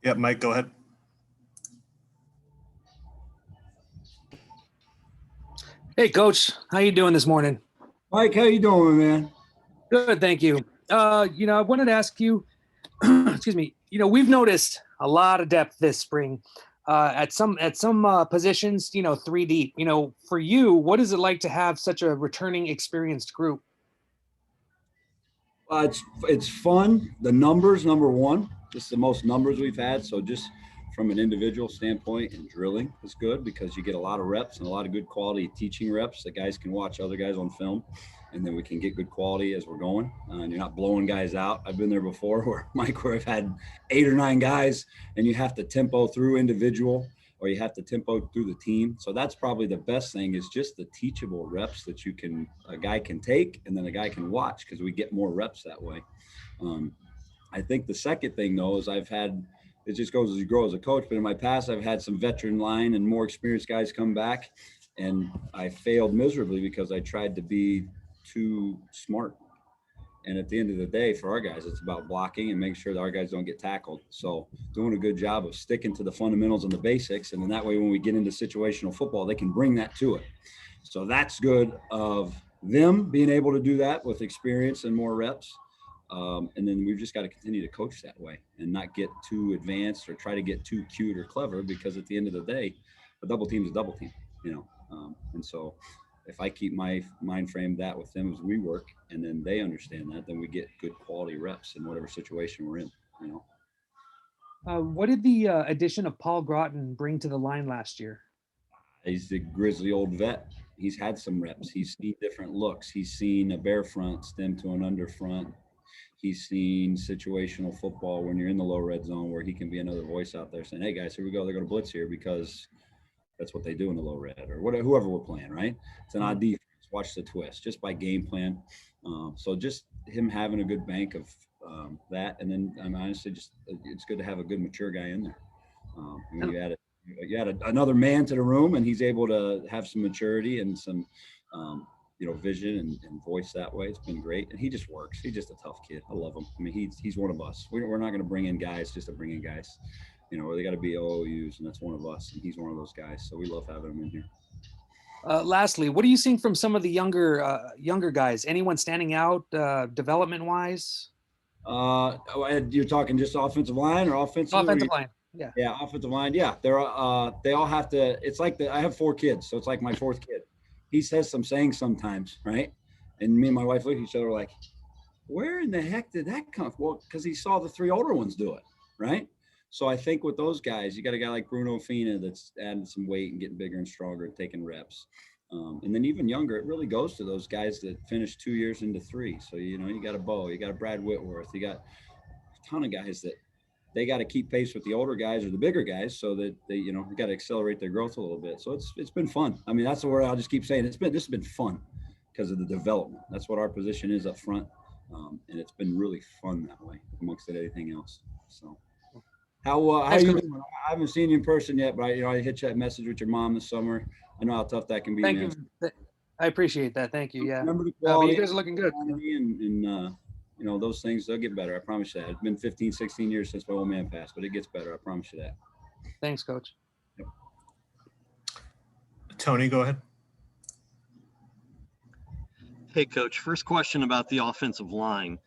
Yeah, Mike, go ahead. Hey, Coach. How you doing this morning? Mike, how you doing, man? Good, thank you. I wanted to ask you, excuse me, we've noticed a lot of depth this spring at some positions, 3 deep. For you, what is it like to have such a returning experienced group? It's fun. The numbers, number one, just the most numbers we've had. So just from an individual standpoint and drilling is good because you get a lot of reps and a lot of good quality teaching reps that guys can watch other guys on film. And then we can get good quality as we're going. And you're not blowing guys out. I've been there before where I've had 8 or 9 guys and you have to tempo through individual or you have to tempo through the team. So that's probably the best thing is just the teachable reps that a guy can take and then a guy can watch because we get more reps that way. I think the second thing though is it just goes as you grow as a coach, but in my past, I've had some veteran line and more experienced guys come back and I failed miserably because I tried to be too smart. And at the end of the day, for our guys, it's about blocking and making sure that our guys don't get tackled. So doing a good job of sticking to the fundamentals and the basics. And then that way, when we get into situational football, they can bring that to it. So that's good of them being able to do that with experience and more reps. And then we've just got to continue to coach that way and not get too advanced or try to get too cute or clever because at the end of the day, a double team is a double team, and so if I keep my mind frame that with them as we work and then they understand that, then we get good quality reps in whatever situation we're in, What did the addition of Paul Groton bring to the line last year? He's the grizzly old vet. He's had some reps. He's seen different looks. He's seen a bare front stem to an under front. He's seen situational football when you're in the low red zone where he can be another voice out there saying, hey guys, here we go. They're going to blitz here because that's what they do in the low red or whatever, whoever we're playing, right? It's an odd defense. Watch the twist just by game plan. So just him having a good bank of that. And then I'm honestly it's good to have a good mature guy in there. You add another man to the room and he's able to have some maturity and some, vision and voice that way. It's been great. And he just works. He's just a tough kid. I love him. I mean, he's one of us. We're not going to bring in guys just to bring in guys, where they got to be OUs, and that's one of us. And he's one of those guys. So we love having him in here. Lastly, what are you seeing from some of the younger guys? Anyone standing out development-wise? You're talking just offensive line or offensive? Offensive line. Yeah. Yeah, offensive line. Yeah, they all have to. It's like I have 4 kids, so it's like my 4th kid. He says some sayings sometimes, right? And me and my wife look at each other like, where in the heck did that come from? Well, because he saw the 3 older ones do it, right? So I think with those guys, you got a guy like Bruno Fina that's adding some weight and getting bigger and stronger and taking reps. And then even younger, it really goes to those guys that finish 2 years into 3. So, you got a Bo, you got a Brad Whitworth, you got a ton of guys that they got to keep pace with the older guys or the bigger guys so that they, got to accelerate their growth a little bit. So it's been fun. I mean, that's the word I'll just keep saying. This has been fun because of the development. That's what our position is up front. And it's been really fun that way amongst anything else. So how you doing? I haven't seen you in person yet, but I hit you that message with your mom this summer. I know how tough that can be. Thank you. I appreciate that. Thank you. Yeah. Remember the quality. You guys are looking good. And those things, they'll get better. I promise you that. It's been 15, 16 years since my old man passed, but it gets better. I promise you that. Thanks, Coach. Yep. Tony, go ahead. Hey, Coach. First question about the offensive line.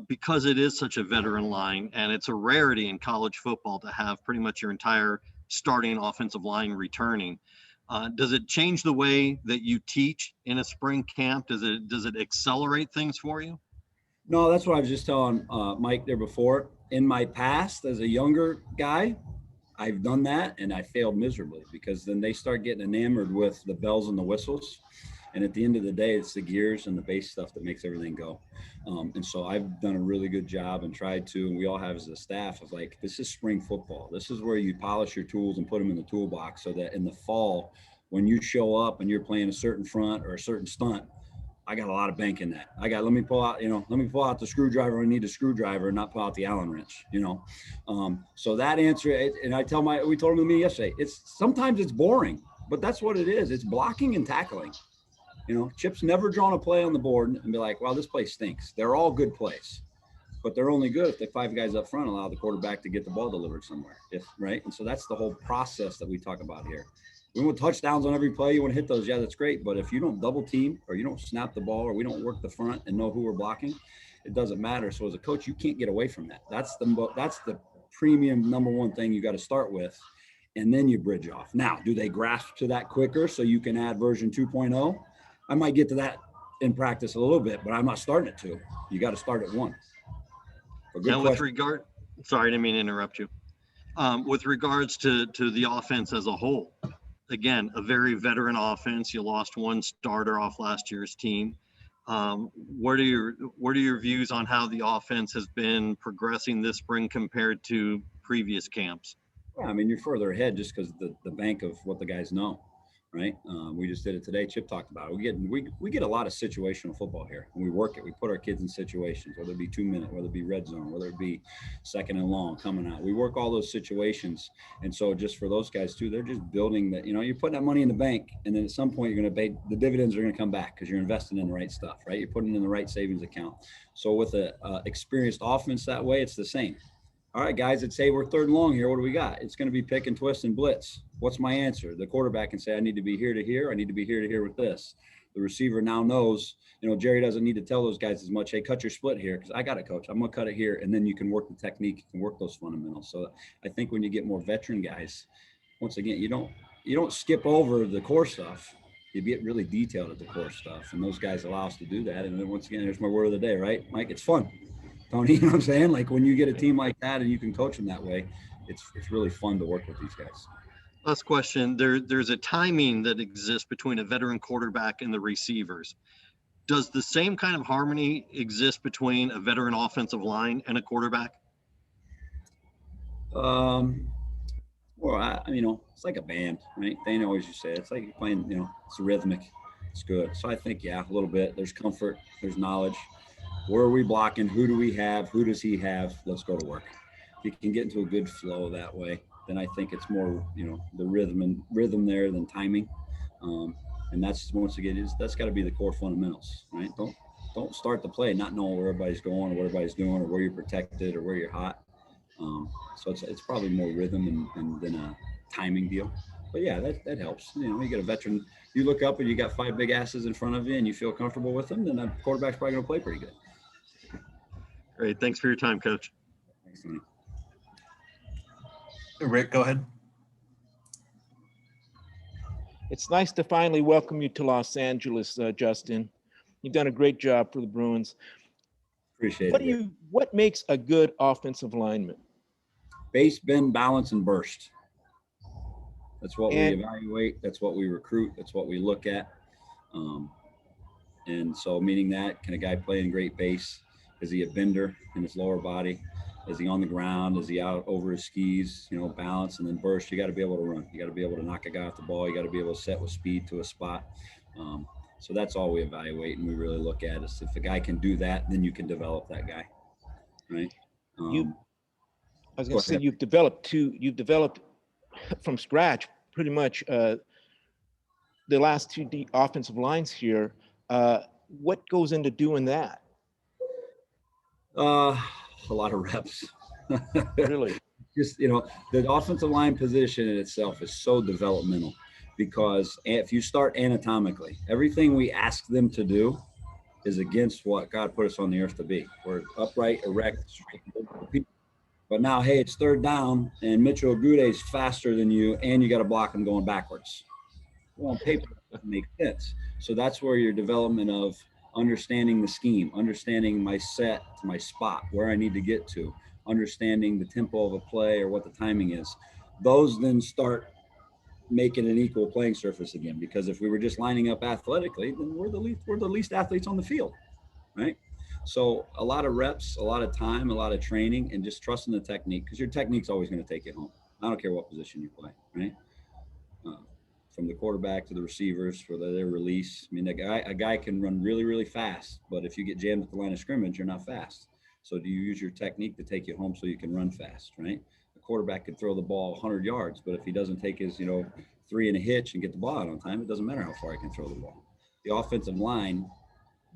Because it is such a veteran line and it's a rarity in college football to have pretty much your entire starting offensive line returning. Does it change the way that you teach in a spring camp? Does it accelerate things for you? No, that's what I was just telling Mike there before. In my past, as a younger guy, I've done that and I failed miserably because then they start getting enamored with the bells and the whistles. And at the end of the day, it's the gears and the base stuff that makes everything go. And so I've done a really good job and tried to, and we all have as a staff of like, this is spring football. This is where you polish your tools and put them in the toolbox so that in the fall, when you show up and you're playing a certain front or a certain stunt, I got a lot of bank in that. Let me pull out the screwdriver when I need a screwdriver and not pull out the Allen wrench, So that answer, and we told him to me yesterday, sometimes it's boring, but that's what it is. It's blocking and tackling. Chip's never drawn a play on the board and be like, wow, this play stinks. They're all good plays. but they're only good if the 5 guys up front allow the quarterback to get the ball delivered somewhere. Right. And so that's the whole process that we talk about here. We want touchdowns on every play. You want to hit those. Yeah, that's great. But if you don't double team or you don't snap the ball or we don't work the front and know who we're blocking, it doesn't matter. So as a coach, you can't get away from that. That's the premium number one thing you got to start with. And then you bridge off. Now, do they grasp to that quicker so you can add version 2.0? I might get to that in practice a little bit, but I'm not starting at 2. You got to start at 1. Now, with regard, sorry, I didn't mean to interrupt you. With regards to the offense as a whole, again, a very veteran offense. You lost one starter off last year's team. What are your views on how the offense has been progressing this spring compared to previous camps? Yeah, I mean, you're further ahead just because the bank of what the guys know, right? We just did it today. Chip talked about it. We get a lot of situational football here, and we work it. We put our kids in situations, whether it be 2-minute, whether it be red zone, whether it be second and long coming out. We work all those situations, and so just for those guys too, they're just building that. You know, you're putting that money in the bank, and then at some point you're going to pay. The dividends are going to come back because you're investing in the right stuff, right? You're putting in the right savings account. So with a experienced offense that way, it's the same. All right, guys, let's say we're 3rd and long here. What do we got? It's going to be pick and twist and blitz. What's my answer? The quarterback can say, I need to be here to here. I need to be here to here with this. The receiver now knows, you know, Jerry doesn't need to tell those guys as much. Hey, cut your split here because I got it, coach. I'm going to cut it here. And then you can work the technique. You can work those fundamentals. So I think when you get more veteran guys, once again, you don't skip over the core stuff. You get really detailed at the core stuff. And those guys allow us to do that. And then once again, there's my word of the day, right, Mike? It's fun. Tony, you know what I'm saying? Like when you get a team like that and you can coach them that way, it's really fun to work with these guys. Last question. There's a timing that exists between a veteran quarterback and the receivers. Does the same kind of harmony exist between a veteran offensive line and a quarterback? Well, you know, it's like a band, right? Dana always used to say it's like you're playing, you know, it's rhythmic. It's good. So I think, yeah, a little bit. There's comfort. There's knowledge. Where are we blocking? Who do we have? Who does he have? Let's go to work. If you can get into a good flow that way, then I think it's more, you know, the rhythm there than timing. And that's once again that's got to be the core fundamentals, right? Don't start the play not knowing where everybody's going or what everybody's doing or where you're protected or where you're hot. So it's probably more rhythm than a timing deal. But yeah, that helps. You know, you get a veteran, you look up and you got 5 big asses in front of you and you feel comfortable with them, then that quarterback's probably going to play pretty good. Great. Thanks for your time, Coach. Thanks, Tony. Rick, go ahead. It's nice to finally welcome you to Los Angeles, Justin. You've done a great job for the Bruins. Appreciate it. What makes a good offensive lineman? Base, bend, balance, and burst. That's what we evaluate. That's what we recruit. That's what we look at. And so meaning that, can a guy play in great base? Is he a bender in his lower body? Is he on the ground? Is he out over his skis? You know, balance and then burst. You got to be able to run. You got to be able to knock a guy off the ball. You got to be able to set with speed to a spot. So that's all we evaluate and we really look at is if a guy can do that, then you can develop that guy, right? I was going to say you've developed from scratch pretty much the last 2 offensive lines here. What goes into doing that? A lot of reps. Really? Just, you know, the offensive line position in itself is so developmental because if you start anatomically, everything we ask them to do is against what God put us on the earth to be. We're upright, erect, straight. But now, hey, it's 3rd down and Mitchell Agude is faster than you and you got to block him going backwards. Well, on paper, it doesn't make sense. So that's where your development of understanding the scheme, understanding my set to my spot, where I need to get to, understanding the tempo of a play or what the timing is. Those then start making an equal playing surface again, because if we were just lining up athletically, then we're the least athletes on the field, right? So a lot of reps, a lot of time, a lot of training, and just trusting the technique, because your technique's always going to take you home. I don't care what position you play, right? From the quarterback to the receivers for their release. I mean, a guy can run really, really fast, but if you get jammed at the line of scrimmage, you're not fast. So do you use your technique to take you home so you can run fast, right? The quarterback could throw the ball 100 yards, but if he doesn't take his, 3 and a hitch and get the ball out on time, it doesn't matter how far he can throw the ball. The offensive line,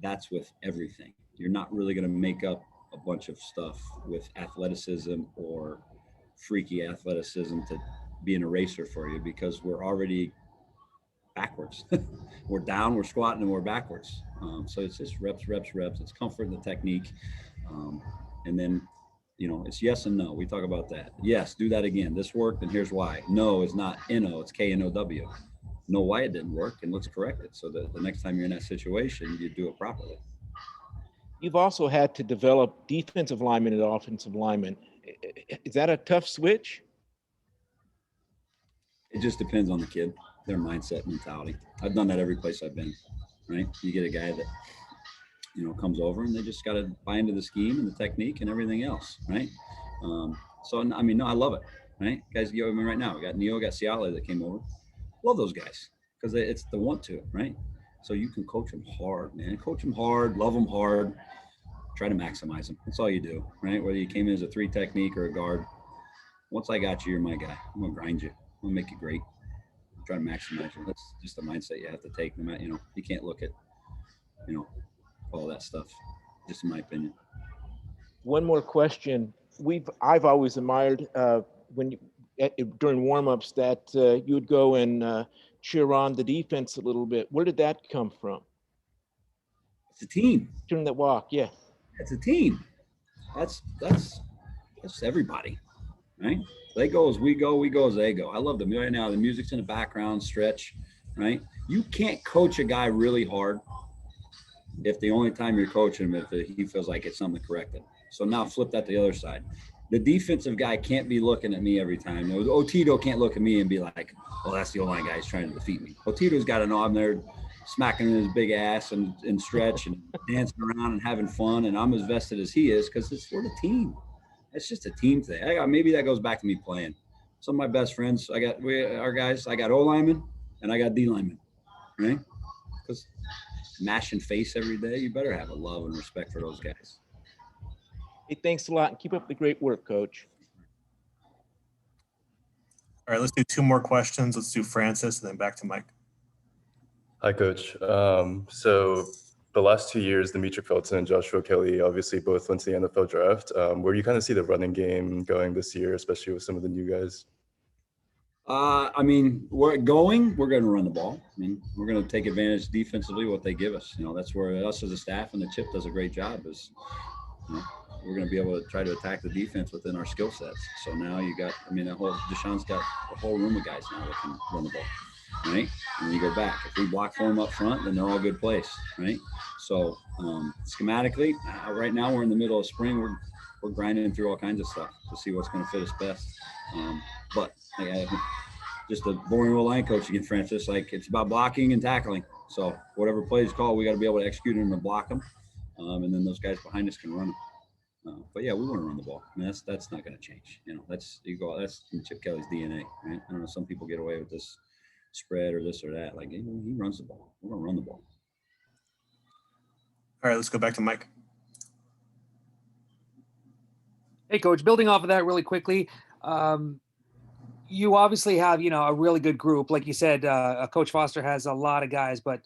that's with everything. You're not really going to make up a bunch of stuff with athleticism or freaky athleticism to be an eraser for you, because we're already backwards. We're down, we're squatting, and we're backwards. So it's just reps, reps, reps. It's comfort in the technique. And then, it's yes and no. We talk about that. Yes, do that again. This worked, and here's why. No is not N-O, it's K-N-O-W. Know why it didn't work, and let's correct it, so that the next time you're in that situation, you do it properly. You've also had to develop defensive linemen and offensive linemen. Is that a tough switch? It just depends on the kid, their mindset, mentality. I've done that every place I've been, right? You get a guy that, comes over and they just got to buy into the scheme and the technique and everything else, right? So, I mean, no, I love it, right? Guys, you me right now. We got Neo, got Ciale that came over. Love those guys because it's the want to, right? So you can coach them hard, man. Coach them hard, love them hard, try to maximize them. That's all you do, right? Whether you came in as a 3 technique or a guard, once I got you, you're my guy. I'm gonna grind you. I'm gonna make you great. Try to maximize you. That's just the mindset you have to take. No matter, you can't look at, all that stuff. Just in my opinion. One more question. I've always admired when during warm-ups that you would go and cheer on the defense a little bit. Where did that come from? It's a team. During that walk, yeah. It's a team. That's everybody, right? They go as we go as they go. I love them right now. The music's in the background, stretch, right? You can't coach a guy really hard if the only time you're coaching him, if he feels like it's something to correct it. So now flip that to the other side. The defensive guy can't be looking at me every time. Otito can't look at me and be like, well, that's the O-line guy. He's trying to defeat me. Otito's got to know I'm there smacking his big ass and stretch and dancing around and having fun. And I'm as vested as he is because we're the team. It's just a team thing. Maybe that goes back to me playing. Some of my best friends, I got O-linemen and I got D-linemen, right? Because mashing face every day, you better have a love and respect for those guys. Hey, thanks a lot and keep up the great work, Coach. All right, let's do 2 more questions. Let's do Francis and then back to Mike. Hi, Coach. So the last 2 years, Demetric Felton and Joshua Kelly obviously both went to the NFL draft. Where do you kind of see the running game going this year, especially with some of the new guys? I mean, we're going to run the ball. I mean, we're going to take advantage defensively what they give us. That's where us as a staff and the Chip does a great job is, we're going to be able to try to attack the defense within our skill sets. So now Deshaun's got a whole room of guys now that can run the ball, right? And you go back. If we block for them up front, then they're all good plays, right? So schematically, right now we're in the middle of spring. We're grinding through all kinds of stuff to see what's going to fit us best. But just a boring old line coach again, Francis. Like it's about blocking and tackling. So whatever plays called, we got to be able to execute them and block them, and then those guys behind us can run them. But yeah, we want to run the ball. I mean, that's not going to change. That's in Chip Kelly's DNA, right? I don't know. Some people get away with this spread or this or that. Like he runs the ball. We're going to run the ball. All right, let's go back to Mike. Hey, Coach, building off of that really quickly, you obviously have, a really good group. Like you said, Coach Foster has a lot of guys, but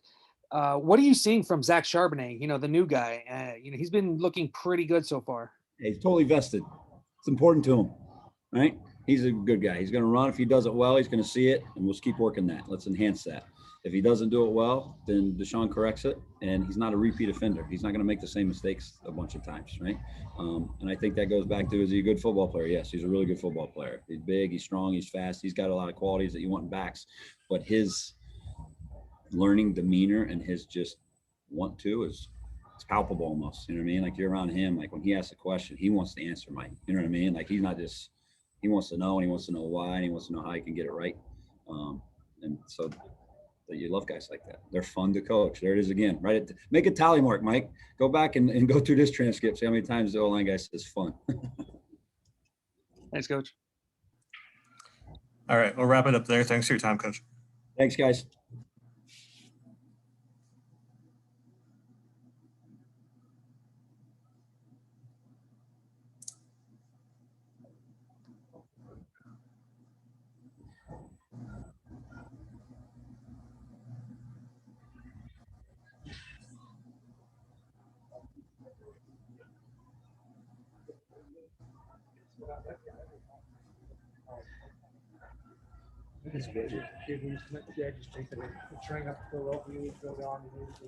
what are you seeing from Zach Charbonnet, the new guy? He's been looking pretty good so far. He's totally vested. It's important to him, right? He's a good guy. He's going to run. If he does it well, he's going to see it, and we'll keep working that. Let's enhance that. If he doesn't do it well, then Deshaun corrects it, and he's not a repeat offender. He's not going to make the same mistakes a bunch of times, right? And I think that goes back to, is he a good football player? Yes, he's a really good football player. He's big, he's strong, he's fast. He's got a lot of qualities that you want in backs, but his learning demeanor and his just want to it's palpable almost. You know what I mean? Like you're around him, like when he asks a question, he wants to answer, Mike. You know what I mean? Like he's not just, he wants to know, and he wants to know why, and he wants to know how he can get it right. And so that you love guys like that. They're fun to coach. There it is again. Right. Make a tally mark, Mike. Go back and go through this transcript. See how many times the O-line guy says fun. Thanks, Coach. All right, we'll wrap it up there. Thanks for your time, Coach. Thanks, guys.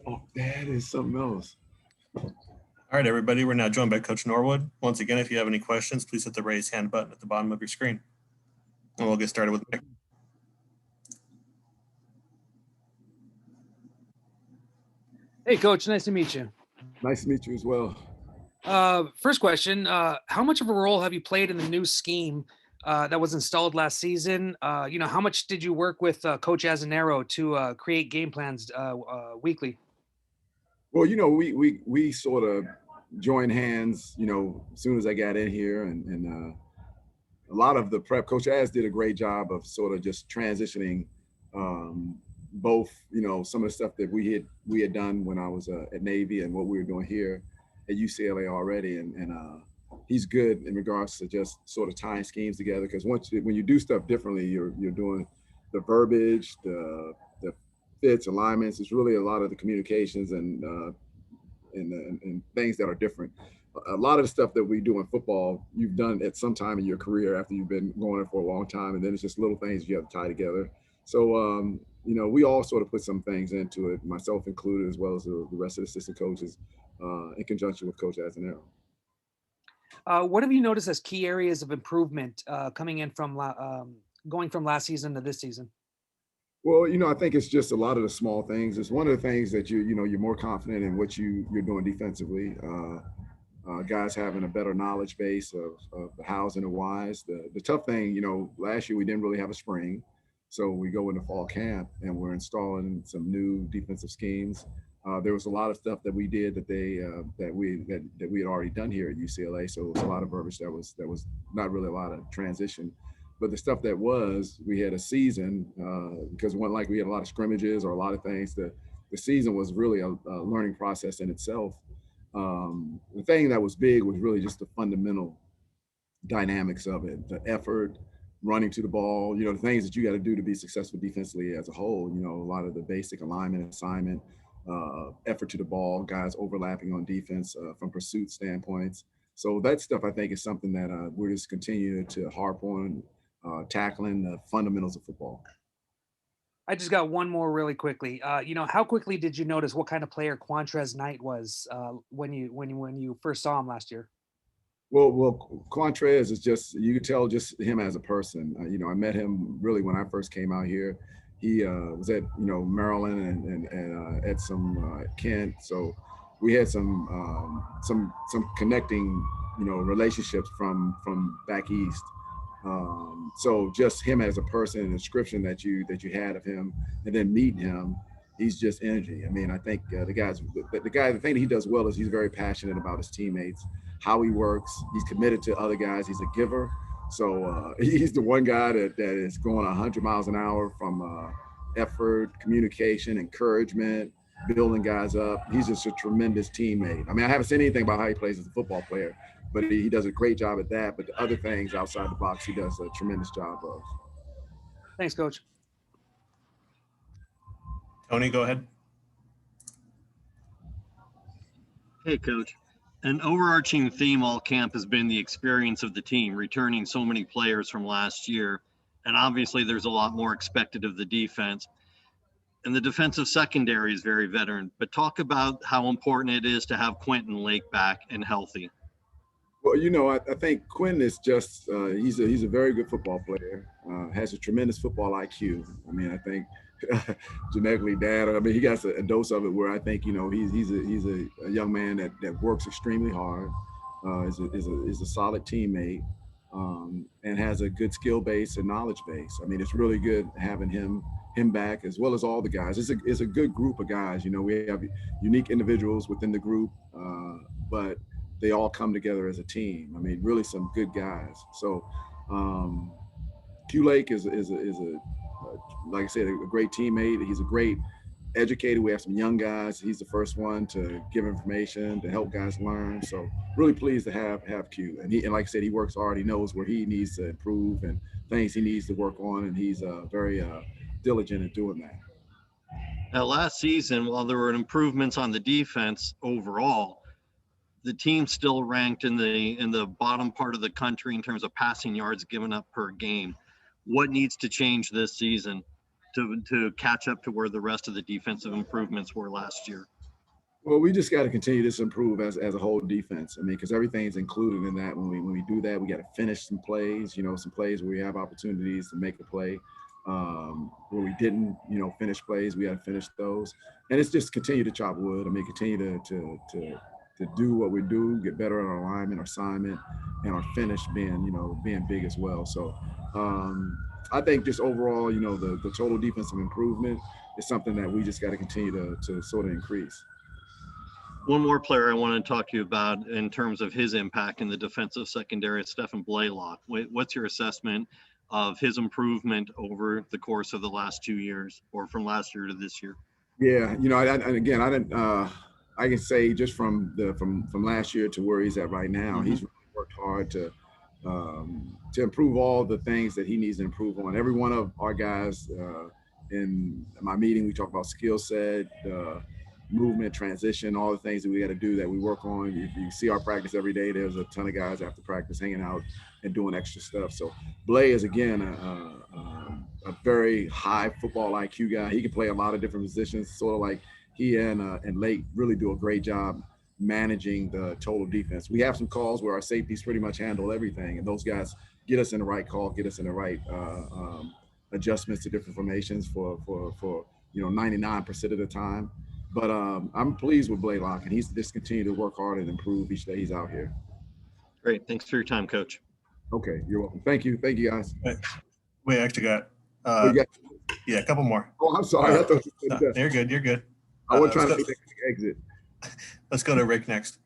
Oh, that is something else. All right, everybody, we're now joined by Coach Norwood. Once again, if you have any questions, please hit the raise hand button at the bottom of your screen. And we'll get started with Mike. Hey, Coach. Nice to meet you. Nice to meet you as well. First question, how much of a role have you played in the new scheme that was installed last season? How much did you work with Coach Azanero to create game plans weekly? Well, we sort of joined hands, as soon as I got in here, and a lot of the prep. Coach Az did a great job of sort of just transitioning both, some of the stuff that we had done when I was at Navy and what we were doing here at UCLA already, and he's good in regards to just sort of tying schemes together, because when you do stuff differently, you're doing the verbiage, the fits, alignments. It's really a lot of the communications and things that are different. A lot of the stuff that we do in football, you've done at some time in your career after you've been going there for a long time, and then it's just little things you have to tie together. So, we all sort of put some things into it, myself included, as well as the rest of the assistant coaches, in conjunction with Coach Azanero. What have you noticed as key areas of improvement coming in from going from last season to this season? Well, I think it's just a lot of the small things. It's one of the things that you're more confident in what you're doing defensively. Guys having a better knowledge base of the hows and the whys. The tough thing, last year we didn't really have a spring. So we go into fall camp and we're installing some new defensive schemes. There was a lot of stuff that we did that we had already done here at UCLA. So it was a lot of verbiage that was not really a lot of transition. But the stuff that we had a season, because it wasn't like we had a lot of scrimmages or a lot of things. The season was really a learning process in itself. The thing that was big was really just the fundamental dynamics of it, the effort, running to the ball, the things that you got to do to be successful defensively as a whole, a lot of the basic alignment, assignment, effort to the ball, guys overlapping on defense from pursuit standpoints. So that stuff, I think, is something that we're just continuing to harp on, tackling the fundamentals of football. I just got one more really quickly. How quickly did you notice what kind of player Quantrez Knight was when you first saw him last year? Well, Quantrez is just, you can tell just him as a person. I met him really when I first came out here. He was at, Maryland and at some Kent. So we had some connecting, relationships from back east. So just him as a person, and the description that you had of him, and then meeting him, he's just energy. I mean, I think the thing that he does well is he's very passionate about his teammates, how he works. He's committed to other guys. He's a giver. So he's the one guy that is going 100 miles an hour from effort, communication, encouragement, building guys up. He's just a tremendous teammate. I mean, I haven't seen anything about how he plays as a football player, but he does a great job at that. But the other things outside the box, he does a tremendous job of. Thanks, Coach. Tony, go ahead. Hey, Coach. An overarching theme all camp has been the experience of the team, returning so many players from last year. And obviously there's a lot more expected of the defense. And the defensive secondary is very veteran. But talk about how important it is to have Quentin Lake back and healthy. Well, I think Quentin is just, he's a very good football player, has a tremendous football IQ. I mean, I think genetically dad, he got a dose of it where I think, he's a young man that works extremely hard, is a solid teammate, and has a good skill base and knowledge base. I mean, it's really good having him back, as well as all the guys. It's a good group of guys. We have unique individuals within the group, but they all come together as a team. I mean, really some good guys. So Q Lake is like I said, a great teammate. He's a great educator. We have some young guys. He's the first one to give information, to help guys learn. So really pleased to have Q. And like I said, he works hard. He knows where he needs to improve and things he needs to work on. And he's very diligent in doing that. Now, last season, while there were improvements on the defense overall, the team's still ranked in the bottom part of the country in terms of passing yards given up per game. What needs to change this season to catch up to where the rest of the defensive improvements were last year? Well, we just got to continue to improve as a whole defense. I mean, because everything's included in that. When we do that, we got to finish some plays. Some plays where we have opportunities to make a play. Where we didn't, finish plays, we got to finish those. And it's just continue to chop wood. I mean, continue to do what we do, get better at our alignment, our assignment, and our finish being big as well. So I think just overall, the total defensive improvement is something that we just got to continue to sort of increase. One more player I want to talk to you about in terms of his impact in the defensive secondary is Stephen Blaylock. What's your assessment of his improvement over the course of the last 2 years, or from last year to this year? Yeah, I can say just from last year to where he's at right now, he's really worked hard to improve all the things that he needs to improve on. Every one of our guys in my meeting, we talk about skill set, movement, transition, all the things that we got to do that we work on. You see our practice every day. There's a ton of guys after practice hanging out and doing extra stuff. So Blay is, again, a very high football IQ guy. He can play a lot of different positions, sort of like he and Lake really do a great job managing the total defense. We have some calls where our safeties pretty much handle everything, and those guys get us in the right call, get us in the right adjustments to different formations for 99% of the time. But I'm pleased with Blaylock, and he's just continued to work hard and improve each day he's out here. Great. Thanks for your time, Coach. Okay, you're welcome. Thank you, guys. We actually got, a couple more. Oh, I'm sorry. I thought you said You're good. You're good. I wasn't trying to make an exit. Let's go to Rick next.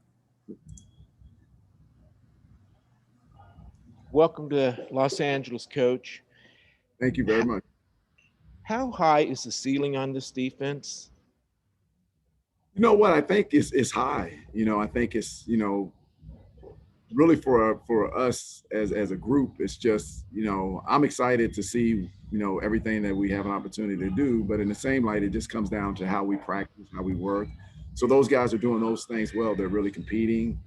Welcome to Los Angeles, Coach. Thank you very much. How high is the ceiling on this defense? You know what? I think it's high. I think it's, really for us as a group, it's just, I'm excited to see, everything that we have an opportunity to do. But in the same light, it just comes down to how we practice, how we work. So those guys are doing those things well. They're really competing,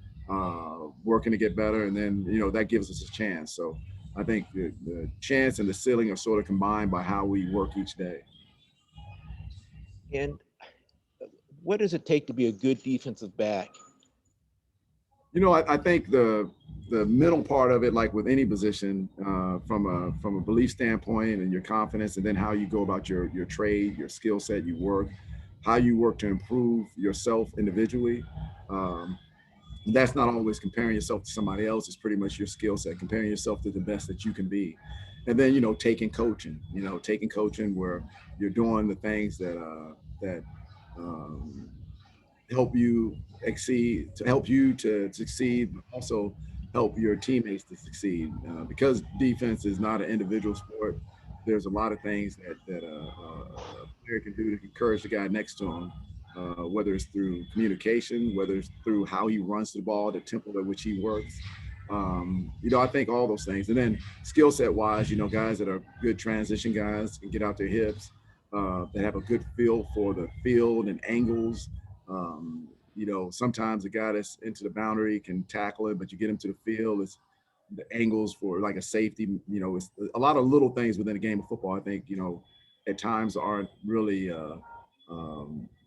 working to get better. And then, that gives us a chance. So I think the chance and the ceiling are sort of combined by how we work each day. And what does it take to be a good defensive back? I think the middle part of it, like with any position, from a belief standpoint and your confidence, and then how you go about your trade, your skill set, how you work to improve yourself individually. That's not always comparing yourself to somebody else. It's pretty much your skill set, comparing yourself to the best that you can be. And then, taking coaching where you're doing the things that help you exceed, to help you to succeed, but also help your teammates to succeed. Because defense is not an individual sport, there's a lot of things that a player can do to encourage the guy next to him, whether it's through communication, whether it's through how he runs the ball, the tempo at which he works. I think all those things. And then skill set wise, guys that are good transition guys can get out their hips, that have a good feel for the field and angles. Sometimes a guy that's into the boundary can tackle it, but you get him to the field, it's the angles for like a safety, it's a lot of little things within a game of football, I think, at times aren't really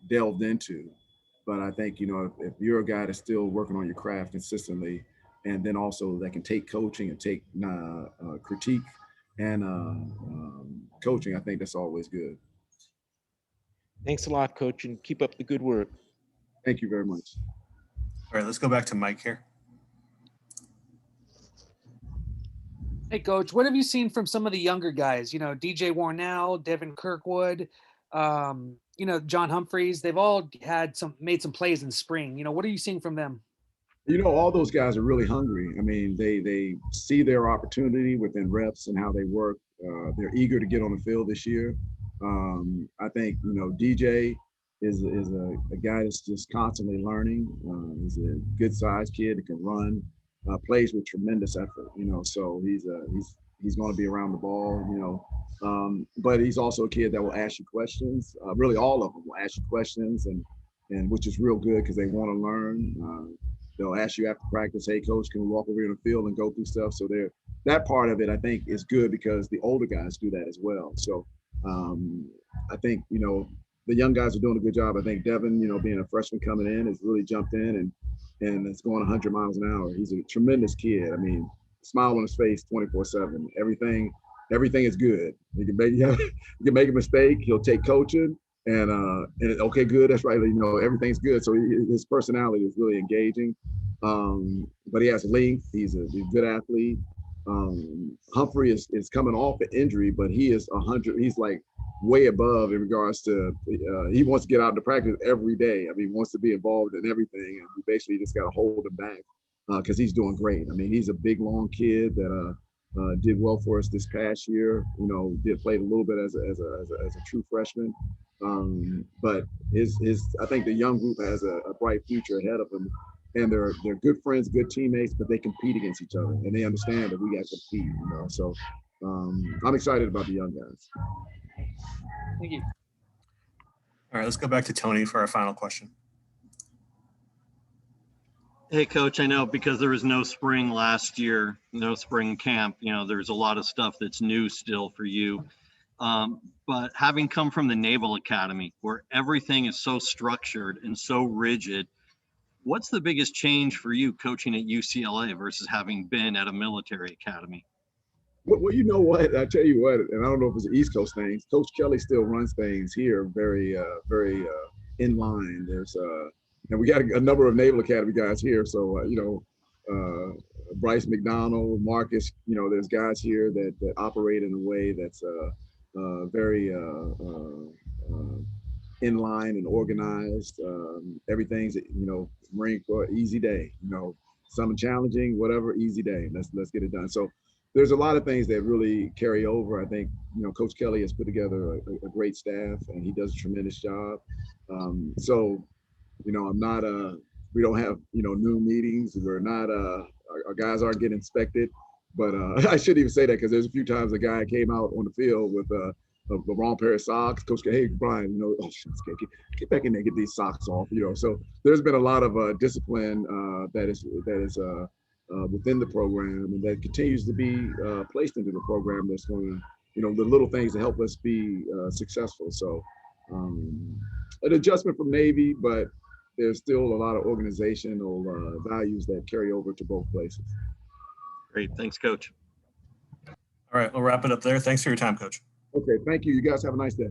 delved into. But I think, if you're a guy that's still working on your craft consistently, and then also that can take coaching and take critique and coaching, I think that's always good. Thanks a lot, Coach, and keep up the good work. Thank you very much. All right, let's go back to Mike here. Hey, Coach, what have you seen from some of the younger guys? DJ Warnell, Devin Kirkwood, John Humphreys. They've all made some plays in spring. What are you seeing from them? All those guys are really hungry. I mean, they see their opportunity within reps and how they work. They're eager to get on the field this year. I think, DJ is a guy that's just constantly learning. He's a good sized kid that can run, plays with tremendous effort, so he's going to be around the ball, but he's also a kid that will ask you questions. Really all of them will ask you questions, and which is real good because they want to learn. they'll ask you after practice, hey coach, can we walk over here in the field and go through stuff? So that part of it, I think, is good because the older guys do that as well. So I think, the young guys are doing a good job. I think Devin, being a freshman coming in, has really jumped in and it's going 100 miles an hour. He's a tremendous kid. I mean, smile on his face 24/7. Everything is good. He can make a mistake. He'll take coaching and okay, good. That's right. Everything's good. So his personality is really engaging. But he has length. He's a good athlete. Humphrey is coming off an injury, but he is 100. He's like way above in regards to he wants to get out to practice every day. I mean, he wants to be involved in everything, and we basically just got to hold him back because he's doing great. I mean, he's a big, long kid that did well for us this past year. Played a little bit as a true freshman, but I think the young group has a bright future ahead of them. And they're good friends, good teammates, but they compete against each other, and they understand that we got to compete. So I'm excited about the young guys. Thank you. All right, let's go back to Tony for our final question. Hey, Coach, I know because there was no spring last year, no spring camp, there's a lot of stuff that's new still for you. But having come from the Naval Academy, where everything is so structured and so rigid, what's the biggest change for you coaching at UCLA versus having been at a military academy? Well, you know what? I tell you what, and I don't know if it's an East Coast thing. Coach Kelly still runs things here very in line. There's and we got a number of Naval Academy guys here. So Bryce McDonald, Marcus. There's guys here that operate in a way that's very in line and organized. Everything's Marine Corps, easy day. Something challenging, whatever, easy day. Let's get it done. So there's a lot of things that really carry over. I think Coach Kelly has put together a great staff, and he does a tremendous job. So I'm not we don't have new meetings. We're not our guys aren't getting inspected. But I shouldn't even say that because there's a few times a guy came out on the field with the wrong pair of socks. Coach, hey Brian, get back in there, get these socks off. So there's been a lot of discipline that is within the program, and that continues to be placed into the program. That's going to, the little things to help us be successful. So an adjustment from Navy, but there's still a lot of organizational values that carry over to both places. Great, thanks, Coach. All right, we'll wrap it up there. Thanks for your time, Coach. Okay, thank you. You guys have a nice day.